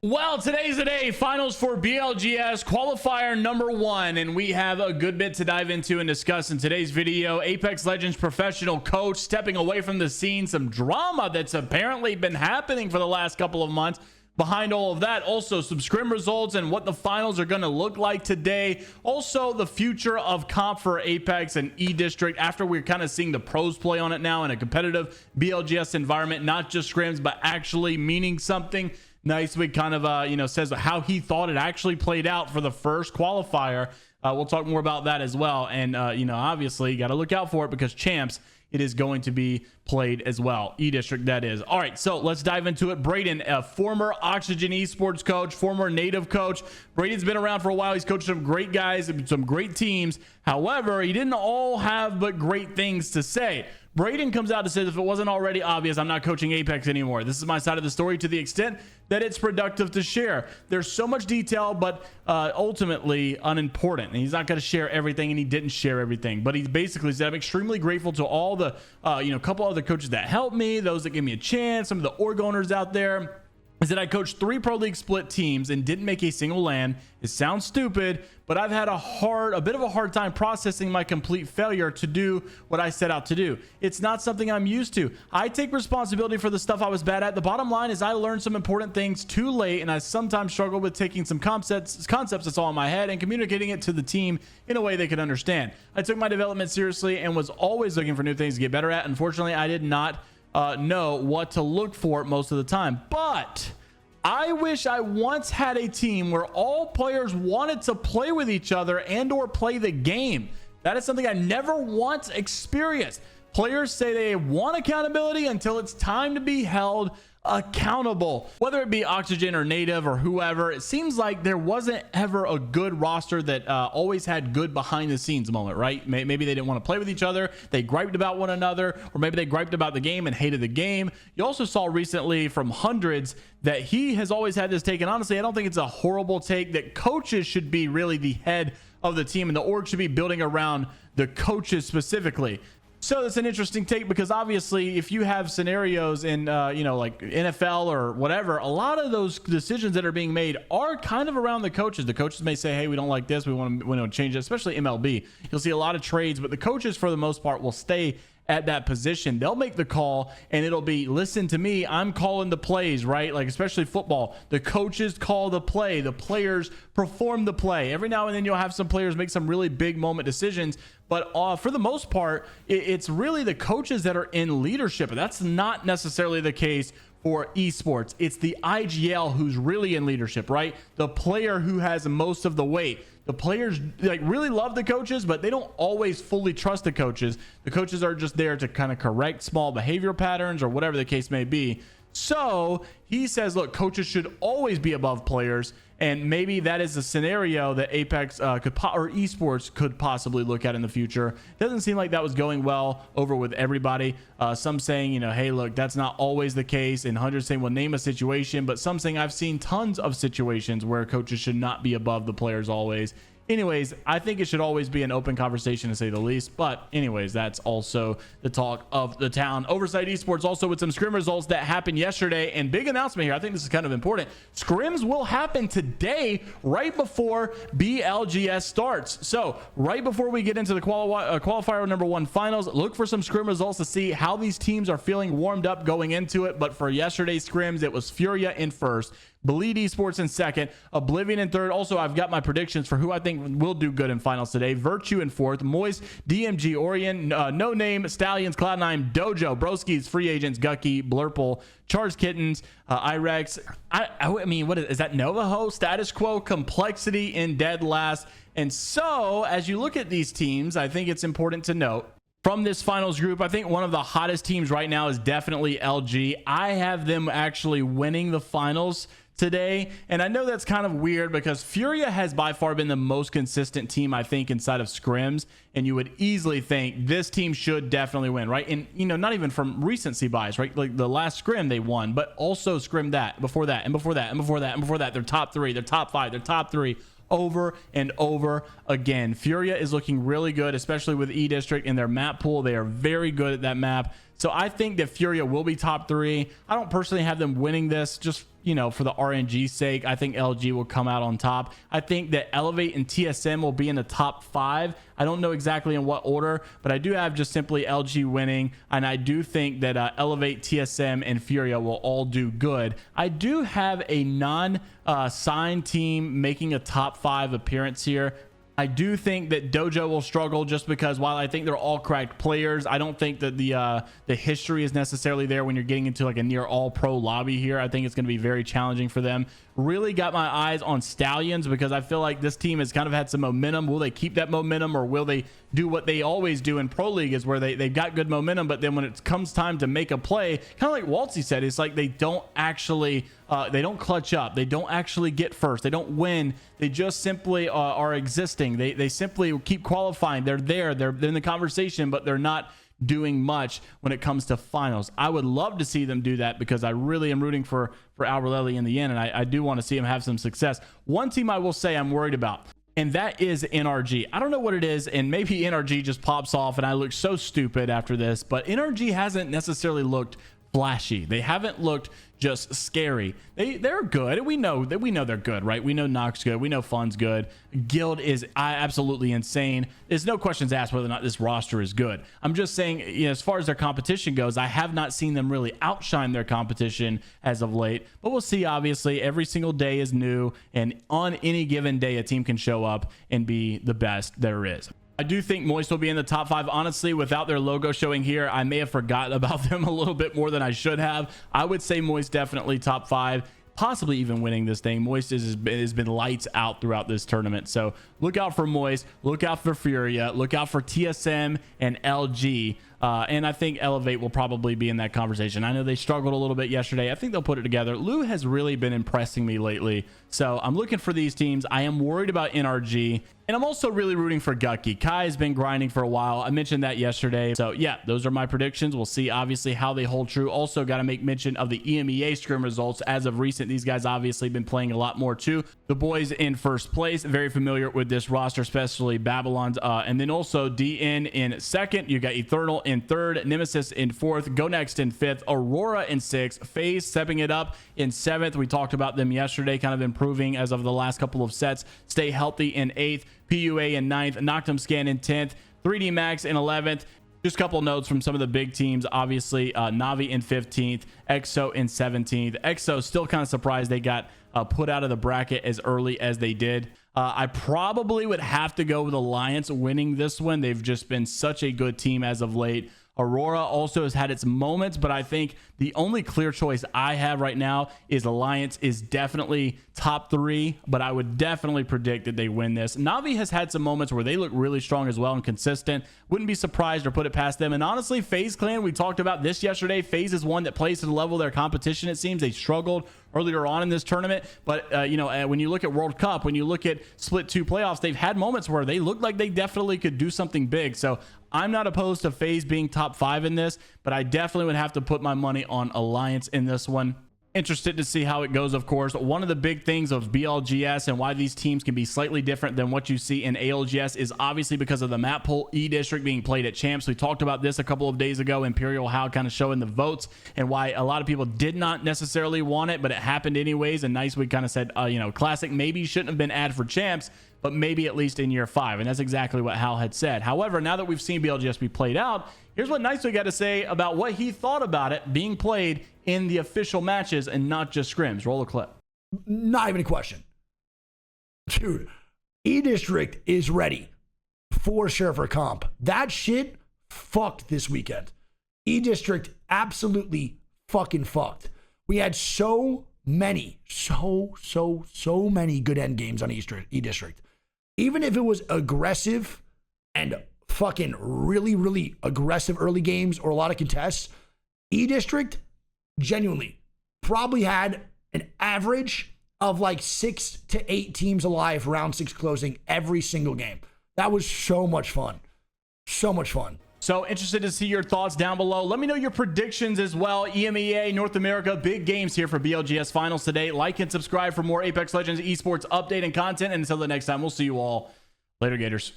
Well, today's the day. Finals for BLGS qualifier number 1, and we have a good bit to dive into and discuss in today's video. Apex Legends professional coach stepping away from the scene, some drama that's apparently been happening for the last couple of months. Behind all of that, also some scrim results and what the finals are going to look like today. Also, the future of comp for Apex and E-District after we're kind of seeing the pros play on it now in a competitive BLGS environment, not just scrims, but actually meaning something. NiceWigg's kind of, says how he thought it actually played out for the first qualifier. We'll talk more about that as well. And, obviously, you got to look out for it because champs, it is going to be played as well. E-District, that is. All right, so let's dive into it. Braden, a former Oxygen Esports coach, former native coach. Braden's been around for a while. He's coached some great guys, some great teams. However, he didn't all have but great things to say. Braden comes out and says, if it wasn't already obvious, I'm not coaching Apex anymore. This is my side of the story to the extent that it's productive to share. There's so much detail, but ultimately unimportant. And he's not going to share everything, and he didn't share everything. But he basically said, I'm extremely grateful to all the, couple other coaches that helped me, those that gave me a chance, some of the org owners out there. Is that I coached 3 Pro League split teams and didn't make a single LAN. It sounds stupid, but I've had a bit of a hard time processing my complete failure to do what I set out to do. It's not something I'm used to. I take responsibility for the stuff I was bad at. The bottom line is I learned some important things too late, and I sometimes struggle with taking some concepts that's all in my head and communicating it to the team in a way they could understand. I took my development seriously and was always looking for new things to get better at. Unfortunately, I did not know what to look for most of the time, but I wish I once had a team where all players wanted to play with each other and or play the game. That is something I never once experienced. Players say they want accountability until it's time to be held accountable, whether it be Oxygen or native or whoever. It seems like there wasn't ever a good roster that always had good behind the scenes moment, right? Maybe they didn't want to play with each other, they griped about one another, or maybe they griped about the game and hated the game. You also saw recently from Hundreds that he has always had this take, and honestly I don't think it's a horrible take, that coaches should be really the head of the team and the org should be building around the coaches specifically. So that's an interesting take, because obviously if you have scenarios in, like NFL or whatever, a lot of those decisions that are being made are kind of around the coaches. The coaches may say, hey, we don't like this, we want to change it, especially MLB. You'll see a lot of trades, but the coaches for the most part will stay at that position. They'll make the call and it'll be, listen to me, I'm calling the plays, right? Like especially football, the coaches call the play, the players perform the play. Every now and then you'll have some players make some really big moment decisions, but for the most part it's really the coaches that are in leadership. And that's not necessarily the case for esports. It's the IGL who's really in leadership, right? The player who has most of the weight. The players really love the coaches, but they don't always fully trust the coaches. The coaches are just there to kind of correct small behavior patterns or whatever the case may be. So he says, look, coaches should always be above players, and maybe that is a scenario that Apex or esports could possibly look at in the future. Doesn't seem like that was going well over with everybody. Some saying, hey, look, that's not always the case, and hundreds saying, well, name a situation, but some saying I've seen tons of situations where coaches should not be above the players always. Anyways, I think it should always be an open conversation, to say the least. But anyways, that's also the talk of the town. Oversight Esports also with some scrim results that happened yesterday, and big announcement here. I think this is kind of important. Scrims will happen today right before BLGS starts. So right before we get into the qualifier number 1 finals, look for some scrim results to see how these teams are feeling warmed up going into it. But for yesterday's scrims, it was Furia in first, Bleed Esports in second, Oblivion in third. Also, I've got my predictions for who I think will do good in finals today. Virtue in fourth, Moist, DMG, Orion, No Name, Stallions, Cloud9, Dojo, Broskis, Free Agents, Gucky, Blurple, Charged Kittens, Irex. I mean, what is that? Novaho, Status Quo, Complexity in dead last. And so, as you look at these teams, I think it's important to note, from this finals group, I think one of the hottest teams right now is definitely LG. I have them actually winning the finals today, and I know that's kind of weird because Furia has by far been the most consistent team, I think, inside of scrims, and you would easily think this team should definitely win, right? And not even from recency bias, right? Like the last scrim they won, but also scrim that before that and before that and before that and before that. They're top 3, they're top 5, they're top 3 over and over again. Furia is looking really good, especially with E-District in their map pool. They are very good at that map. So I think that Furia will be top 3. I don't personally have them winning this, just, you know, for the RNG sake. I think LG will come out on top. I think that Elevate and TSM will be in the top 5. I don't know exactly in what order, but I do have just simply LG winning, and I do think that Elevate, TSM, and Furia will all do good. I do have a non-signed team making a top 5 appearance here. I do think that Dojo will struggle, just because while I think they're all cracked players, I don't think that the history is necessarily there when you're getting into like a near all pro lobby here. I think it's going to be very challenging for them. Really got my eyes on Stallions, because I feel like this team has kind of had some momentum. Will they keep that momentum, or will they do what they always do in Pro League, is where they've got good momentum, but then when it comes time to make a play, kind of like Waltzy said, it's like they don't actually they don't clutch up, they don't actually get first, they don't win, they just simply are existing. They simply keep qualifying, they're there, they're in the conversation, but they're not doing much when it comes to finals. I would love to see them do that, because I really am rooting for Alreleli in the end, and I do want to see him have some success. One team I will say I'm worried about, and that is NRG. I don't know what it is, and maybe NRG just pops off and I look so stupid after this, but NRG hasn't necessarily looked flashy. They haven't looked just scary. They're good. We know they're good, right? We know Nox good. We know Fun's good. Guild is absolutely insane. There's no questions asked whether or not this roster is good. I'm just saying, you know, as far as their competition goes, I have not seen them really outshine their competition as of late, but we'll see. Obviously, every single day is new, and on any given day, a team can show up and be the best there is. I do think Moist will be in the top 5. Honestly, without their logo showing here, I may have forgotten about them a little bit more than I should have. I would say Moist definitely top 5, possibly even winning this thing. Moist has been lights out throughout this tournament. So look out for Moist, look out for Furia, look out for TSM and LG. And I think Elevate will probably be in that conversation. I know they struggled a little bit yesterday. I think they'll put it together. Lou has really been impressing me lately, so I'm looking for these teams. I am worried about NRG, and I'm also really rooting for Gucky. Kai has been grinding for a while. I mentioned that yesterday. So yeah, those are my predictions. We'll see obviously how they hold true. Also got to make mention of the EMEA scrim results. As of recent, these guys obviously been playing a lot more too. The boys in first place, very familiar with this roster, especially Babylon's, and then also DN in second. You got Eternal in third, Nemesis in fourth, Go Next in fifth, Aurora in sixth, FaZe stepping it up in seventh. We talked about them yesterday, kind of improving as of the last couple of sets. Stay Healthy in eighth, PUA in ninth, Noctum Scan in 10th, 3D Max in 11th. Just a couple notes from some of the big teams. Obviously, Navi in 15th, EXO in 17th. EXO still kind of surprised they got put out of the bracket as early as they did. I probably would have to go with Alliance winning this one. They've just been such a good team as of late. Aurora also has had its moments, but I think the only clear choice I have right now is Alliance is definitely top 3, but I would definitely predict that they win this. Navi has had some moments where they look really strong as well and consistent. Wouldn't be surprised or put it past them. And honestly, FaZe Clan, we talked about this yesterday. FaZe is one that plays to the level of their competition. It seems they struggled earlier on in this tournament, but you know, when you look at World Cup, when you look at Split 2 playoffs, they've had moments where they look like they definitely could do something big. So I'm not opposed to FaZe being top 5 in this, but I definitely would have to put my money on Alliance in this one. Interested to see how it goes, of course. One of the big things of BLGS and why these teams can be slightly different than what you see in ALGS is obviously because of the map pool E-District being played at Champs. We talked about this a couple of days ago, Imperial How kind of showing the votes and why a lot of people did not necessarily want it, but it happened anyways. And NiceWigg's kind of said, you know, Classic maybe shouldn't have been added for Champs, but maybe at least in year 5. And that's exactly what Hal had said. However, now that we've seen BLGS be played out, here's what NiceWigg's got to say about what he thought about it being played in the official matches and not just scrims. Roll the clip. Not even a question. Dude, E-District is ready for sure for comp. That shit fucked this weekend. E-District absolutely fucking fucked. We had so many good end games on E-District. Even if it was aggressive and fucking really aggressive early games or a lot of contests, E-District genuinely probably had an average of like 6 to 8 teams alive round 6 closing every single game. That was so much fun. So much fun. So interested to see your thoughts down below. Let me know your predictions as well. EMEA, North America, big games here for BLGS Finals today. Like and subscribe for more Apex Legends esports update and content. And until the next time, we'll see you all later, Gators.